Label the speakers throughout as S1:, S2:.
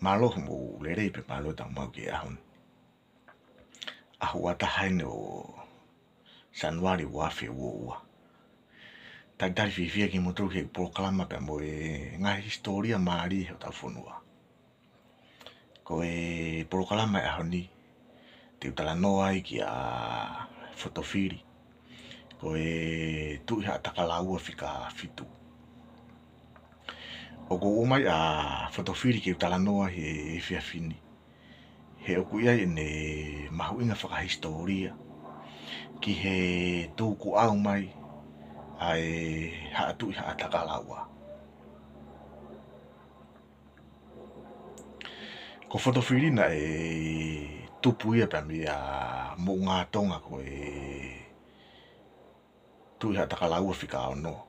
S1: malo mo lere pe malo tang mau ke ahun ahu ata haine o Januari wafe woa tak dari vivia ki motor ke proklama pe mo nga historia mari he ta funua ko proklama ahuni te tala noa ki a fotofiri ko tu ha takala ua fika fitu o ko umai a fotofiri ki tala noa he fia fini he o kuia ne mahuinga whaka historia ki he tūku au mai ai haatu ha atakalaua ko fotofiri na tupu ia pa mi a mo ngā tonga ko tu ha atakalaua fika ono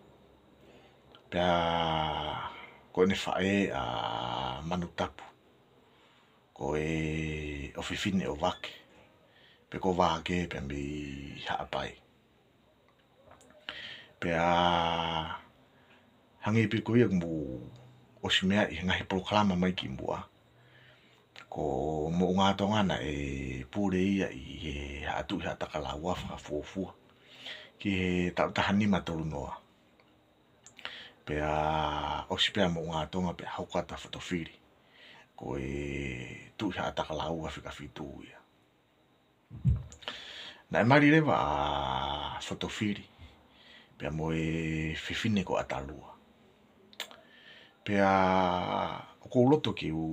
S1: pea ko ne whae a manutapu ko o whiwhine o wake pe ko wake pe mi haapai pea hangi pe ko ia mu o si mea i ngahi proklama mai ki mua ko mo ngā tonga na pure ia i he haatu ha atakalaua whakafuafua ki he tautahani matolu noa pea o si pea mo ngā tonga pea haukata fotofiri ko tu ha atakalaua fika fitu ia na mari rewa a fotofiri pea mo whiwhine ko atalua pea ko loto ki u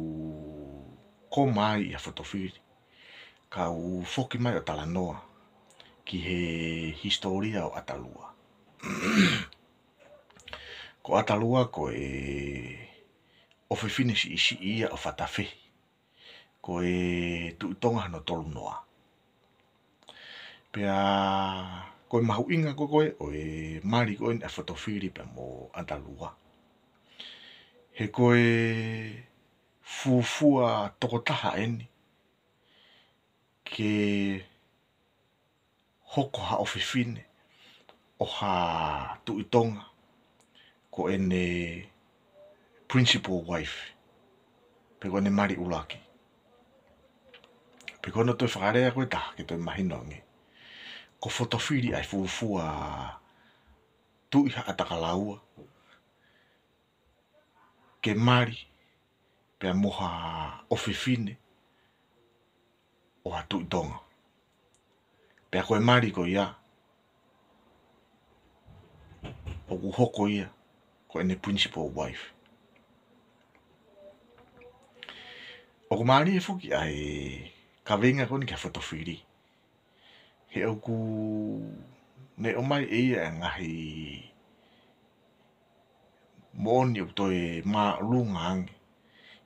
S1: ko mai a fotofiri ka u foki mai o tala noa ki he historia o atalua ko atalua ko o whiwhine si isi ia o whatawhi ko tu tonga no tolu noa pea ko mahu inga ko koe o mari ko a fotofiri pe mo atalua he koe fufua tokotaha eni ke hoko ha o whiwhine o ha tuitonga ko ene principal wife pe ko ne mari ulaki pe kono toi whakarea koe taha ke toi mahinongi ko fotofiri ai fufua tuiha atakalaua ke mari pe moha o whiwhine o ha tuitonga pe koe mari ko ia o kuhoko ia ko ene principal wife o ku mari e fuki ai ka venga koni ka fotofiri he o ku ne o mai e ia ngahi moni o toi ma lunga angi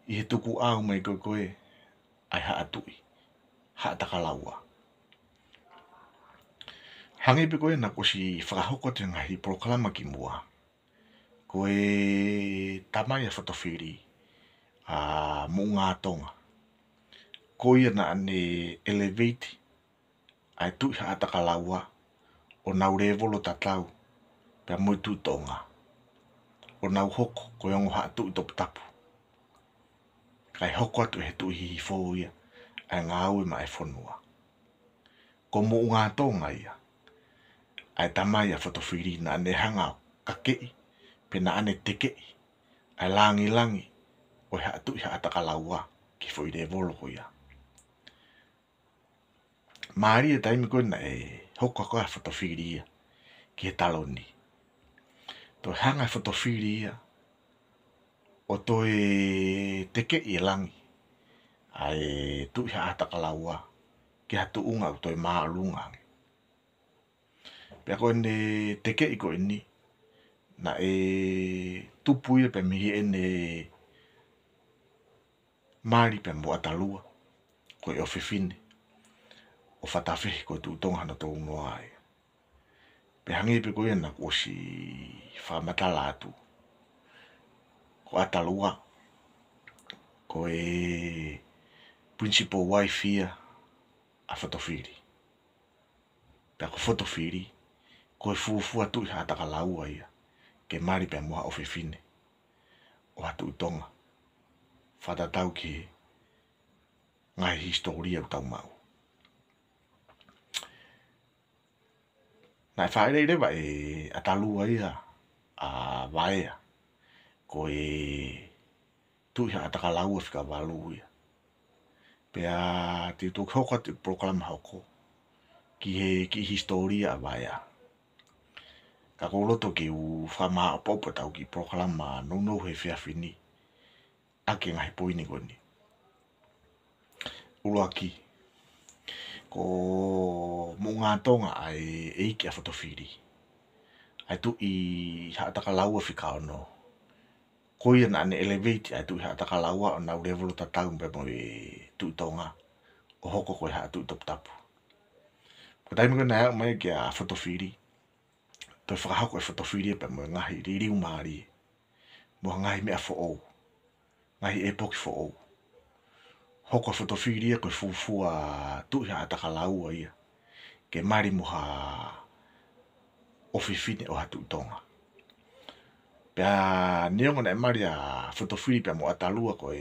S1: i he tuku au mai koe ai ha atui ha atakalaua hangi pe koe na kosi whakahoko te ngahi proklama ki mua koe tamai a fotofiri a mo ngā tonga ko ia na ane elevate ai tu ha atakalaua o nau revolo tatau pe mo tu tonga o nau hoko ko yongo ha tu top tapu kai hoko atu he tu hi fo ia ai ngau mai fonua ko mo ngā tonga ia ai tamai a fotofiri na ane hanga kakei pe na ane teke ai langi o ha tu ha atakalaua ki fo i revolo ko ia mari e taimi koe na hoko koe a fotofiri ia ki he taloni to hanga fotofiri ia o toi teke i langi ai tu ha atakalaua ki hatu unga o toi maalunga pe koe ne teke i koe ni na tupu ia pe mihi ene mari pe mo atalua koe o whiwhine o whatawhi ko tu tonga na tō noa ai. Pe hangi pe koe na ko si whamatala atu. Ko atalua. Ko principal wife ia a whatawhiri. Pe ako whatawhiri. Ko fuafua tu i hataka laua ia. Ke mari pe moha o whiwhine. O hatu tonga. whatatau ki ngai historia tau mau. Nai whaere rewa atalua ia a waea ko tuiha ataka laua whika walu ia. Pea te tu hoko te proklama hoko ki historia a waea. Ka koloto ki u whama apopo tau ki proklama no he whiawhini ake ngahi poini koni. Ulua ki ko mo ngā tonga ai eiki a whatowhiri. Ai tu I haataka laua whika ono. Ko ia na ane elevate ai tu I haataka laua o nau level ta tau mpe mo tu tonga. O hoko koe haa tu top tapu. Ko taimi koe nai mai ki a whatowhiri. Toi whakahako e whatowhiri pe mo ngahi ririu maari. Mo ngahi mea fo ou. Ngahi e poki fo ou. Hoko whatowhiri koe fufua tu I haataka laua ia. Ke mari moha ofifine o hatu tonga. Pea neongo na mari a whatowhiri pea mo atalua ko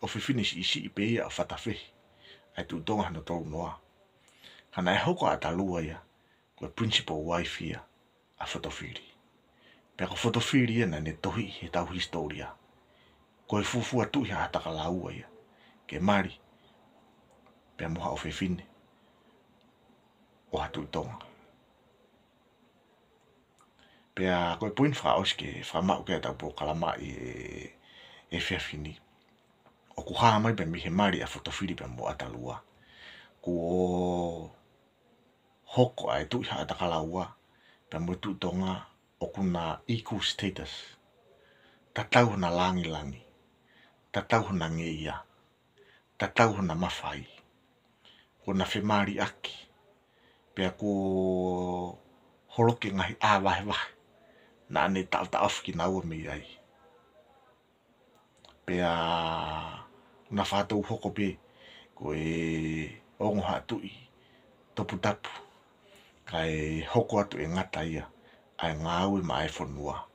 S1: ofifine si isi I ia o whatawhihi. Ai tu tonga no tau noa. Kana hoko atalua ia ko principal wife ia a whatowhiri. Pea ko whatowhiri ia na ne tohi he tau historia. Ko fufua tu I haataka laua ia. Ke mari pea moha ofifine o hatu tonga. Pea koe poin whaos ke whamau ke tau po kalama e whiawhini. O ku haa mai pe mihe mari a whatowhiri pe mo atalua. Ko hoko ai tu I haataka laua pe mo tu tonga o kuna equal status. Tatau na langi langi. Tatau na ngeia. Tatau na mawhai. Ko na whemari aki. Pea ko holoke ngahi āwahe wahe. Na ane tau awhiki naua mi ai. Pea una whātou hoko pe ko ongo hatui topu tapu. Kai hoko atu e ngata ia. Ai ngāue ma e whanua.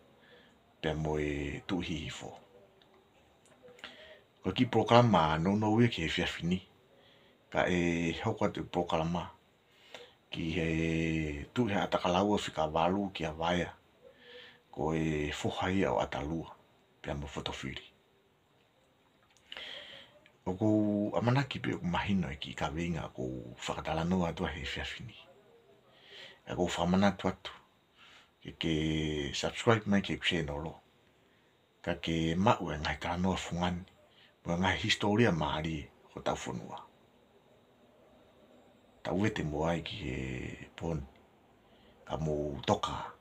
S1: Pea mo tu hihifo. Ko ki proklama no ue ki he whiawhini. Ka hoko atu proklama. Ki he tu he ataka laua whika walu ki a waea. Ko whohai au atalua. Pea mo whatowhiri. O ko amanaki pe o mahino ki ka winga ko whakatalano atua he whiawhini. E ko whamanatu atu. Ke subscribe mai ke channel. Ka ke mau e ngai tānoa whungani. Mo ngai historia maari o tau whanua. Tau wete mo ai ki he pon. Ka mo toka.